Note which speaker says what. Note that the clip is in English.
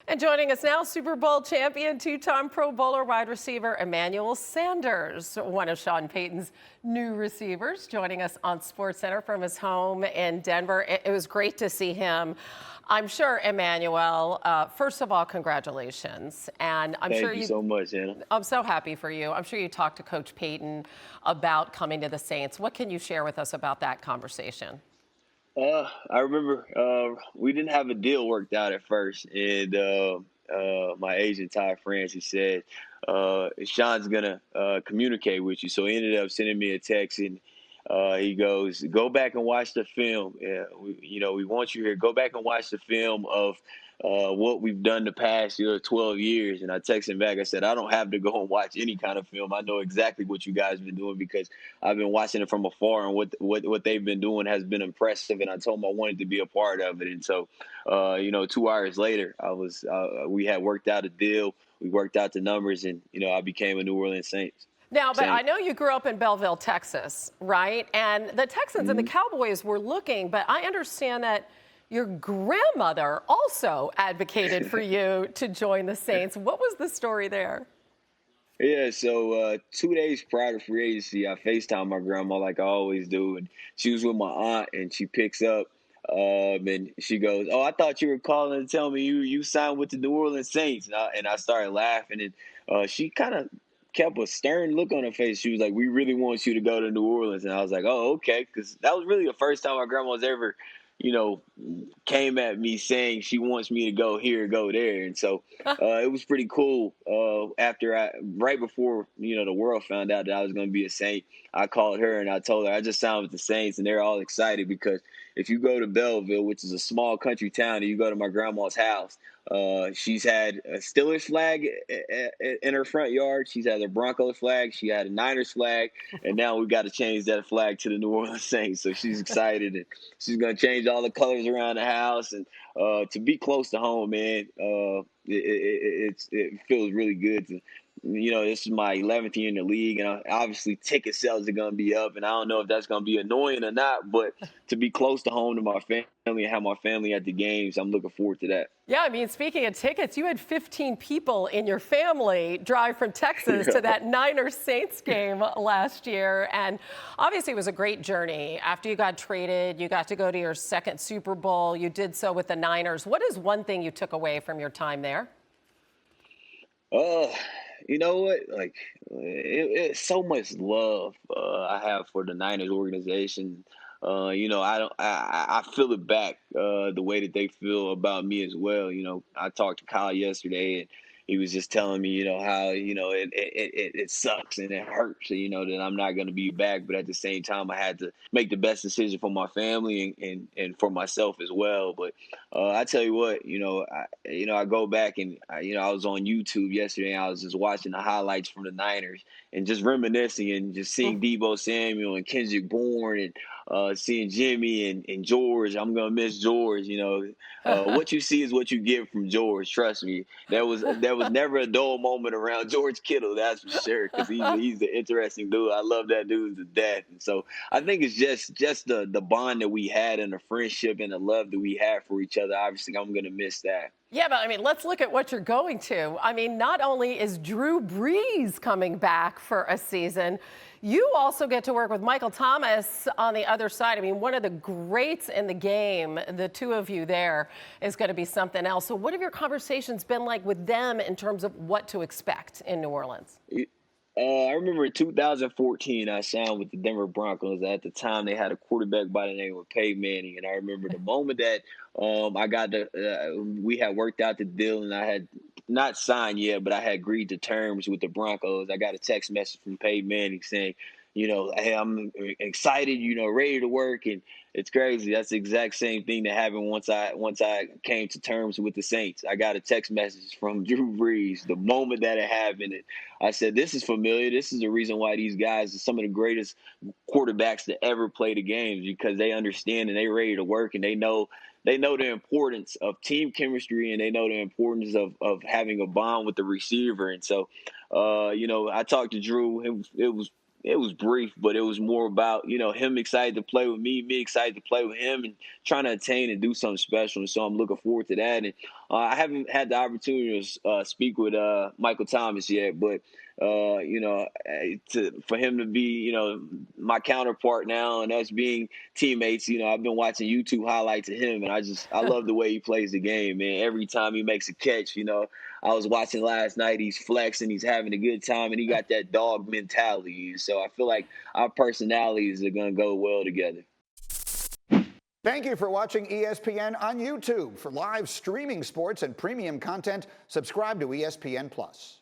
Speaker 1: And joining us now, Super Bowl champion, two-time Pro Bowler wide receiver Emmanuel Sanders, one of Sean Payton's new receivers, joining us on SportsCenter from his home in Denver. It was great to see him. I'm sure, Emmanuel, first of all, congratulations. And
Speaker 2: Thank you so much, Anna.
Speaker 1: I'm so happy for you. I'm sure you talked to Coach Payton about coming to the Saints. What can you share with us about that conversation?
Speaker 2: I remember we didn't have a deal worked out at first, and my agent Ty France, he said Sean's gonna communicate with you. So he ended up sending me a text, and he goes, "Go back and watch the film. We want you here. Go back and watch the film of what we've done the past 12 years." And I texted him back. I said, "I don't have to go and watch any kind of film. I know exactly what you guys have been doing because I've been watching it from afar, and what they've been doing has been impressive." And I told him I wanted to be a part of it. And so, 2 hours later, we had worked out a deal. We worked out the numbers, and I became a New Orleans Saints.
Speaker 1: Now, but I know you grew up in Belleville, Texas, right? And the Texans and the Cowboys were looking, but I understand that your grandmother also advocated for you to join the Saints. What was the story there?
Speaker 2: Yeah, so 2 days prior to free agency, I FaceTime my grandma like I always do, and she was with my aunt, and she picks up, and she goes, "Oh, I thought you were calling to tell me you signed with the New Orleans Saints," and I started laughing, and she kind of kept a stern look on her face. She was like, "We really want you to go to New Orleans," and I was like, "Oh, okay," because that was really the first time my grandma's ever, you know, came at me saying she wants me to go here, go there, and so it was pretty cool. Right before the world found out that I was going to be a Saint, I called her and I told her I just signed with the Saints, and they're all excited because if you go to Belleville, which is a small country town, and you go to my grandma's house, she's had a Steelers flag in her front yard. She's had a Broncos flag. She had a Niners flag, and now we've got to change that flag to the New Orleans Saints. So she's excited, and she's going to change all the colors around the house. And to be close to home, man, it feels really good to. This is my 11th year in the league, and obviously ticket sales are going to be up, and I don't know if that's going to be annoying or not, but to be close to home to my family and have my family at the games, I'm looking forward to that.
Speaker 1: Yeah, I mean, speaking of tickets, you had 15 people in your family drive from Texas to that Niners Saints game last year. And obviously, it was a great journey. After you got traded, you got to go to your second Super Bowl. You did so with the Niners. What is one thing you took away from your time there?
Speaker 2: You know what? Like, it's so much love I have for the Niners organization. I feel it back the way that they feel about me as well. I talked to Kyle yesterday, and he was just telling me, how it sucks and it hurts, that I'm not going to be back. But at the same time, I had to make the best decision for my family and for myself as well. But I tell you what, I go back and I was on YouTube yesterday, and I was just watching the highlights from the Niners and just reminiscing and just seeing Debo Samuel and Kendrick Bourne and seeing Jimmy and George. I'm gonna miss George. What you see is what you get from George. Trust me. There was never a dull moment around George Kittle. That's for sure. Because he's an interesting dude. I love that dude to death. And so I think it's just the bond that we had and the friendship and the love that we had for each other. Obviously, I'm gonna miss that.
Speaker 1: Yeah, but I mean, let's look at what you're going to. I mean, not only is Drew Brees coming back for a season, you also get to work with Michael Thomas on the other side. I mean, one of the greats in the game, the two of you there, is going to be something else. So what have your conversations been like with them in terms of what to expect in New Orleans?
Speaker 2: I remember in 2014, I signed with the Denver Broncos. At the time, they had a quarterback by the name of Peyton Manning, and I remember the moment that we had worked out the deal, and I had not signed yet, but I had agreed to terms with the Broncos. I got a text message from Peyton Manning saying, "Hey, I'm excited, ready to work," and it's crazy. That's the exact same thing that happened once I came to terms with the Saints. I got a text message from Drew Brees the moment that it happened. And I said, "This is familiar. This is the reason why these guys are some of the greatest quarterbacks to ever play the games because they understand and they ready to work and they know the importance of team chemistry and they know the importance of having a bond with the receiver." And so, I talked to Drew. It was brief, but it was more about, him excited to play with me excited to play with him and trying to attain and do something special. And so I'm looking forward to that. And I haven't had the opportunity to speak with Michael Thomas yet, but for him to be, my counterpart now and us being teammates, I've been watching YouTube highlights of him, and I love the way he plays the game, man. Every time he makes a catch, I was watching last night. He's flexing, he's having a good time, and he got that dog mentality. So I feel like our personalities are going to go well together.
Speaker 3: Thank you for watching ESPN on YouTube. For live streaming sports and premium content, subscribe to ESPN+.